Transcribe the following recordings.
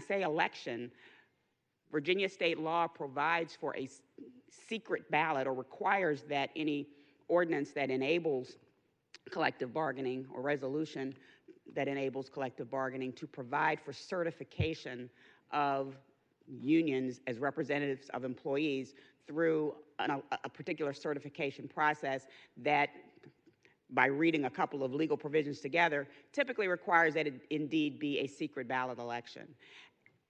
say election, Virginia state law provides for a secret ballot, or requires that any ordinance that enables collective bargaining or resolution that enables collective bargaining to provide for certification of unions as representatives of employees through a particular certification process that, by reading a couple of legal provisions together, typically requires that it indeed be a secret ballot election.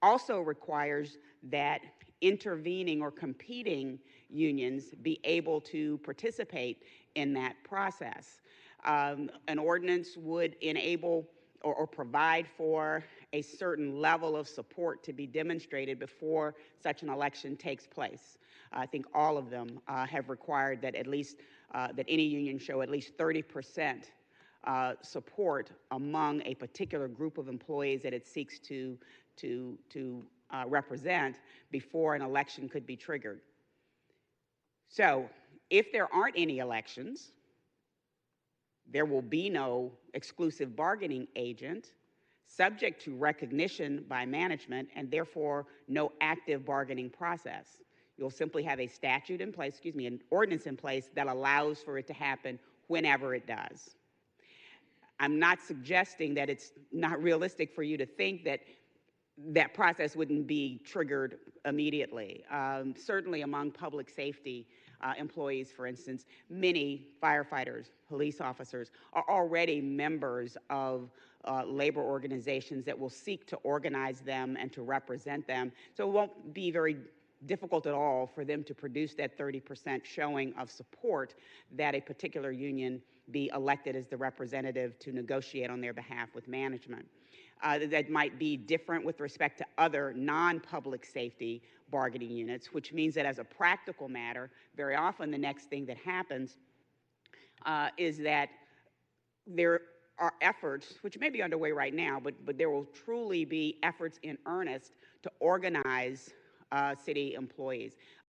Also requires that intervening or competing unions be able to participate in that process. An ordinance would enable or provide for a certain level of support to be demonstrated before such an election takes place. I think all of them have required that at least that any union show at least 30% support among a particular group of employees that it seeks to represent before an election could be triggered. So, if there aren't any elections, there will be no exclusive bargaining agent subject to recognition by management, and therefore no active bargaining process. You'll simply have a statute in place, an ordinance in place that allows for it to happen whenever it does. I'm not suggesting that it's not realistic for you to think that that process wouldn't be triggered immediately. Certainly among public safety employees, for instance, many firefighters, police officers are already members of labor organizations that will seek to organize them and to represent them. So it won't be very difficult at all for them to produce that 30% showing of support that a particular union be elected as the representative to negotiate on their behalf with management. That might be different with respect to other non-public safety bargaining units, which means that as a practical matter, very often the next thing that happens is that there are efforts, which may be underway right now, but there will truly be efforts in earnest to organize city employees.